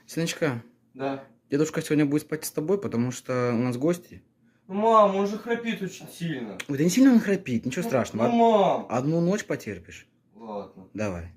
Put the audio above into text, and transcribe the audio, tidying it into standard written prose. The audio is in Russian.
Сыночка, Да. дедушка сегодня будет спать с тобой, потому что у нас гости. Ну, мам, он же храпит очень сильно. Ой, да не сильно он храпит, ничего страшного. Ну, мам. Одну ночь потерпишь. Ладно. Давай.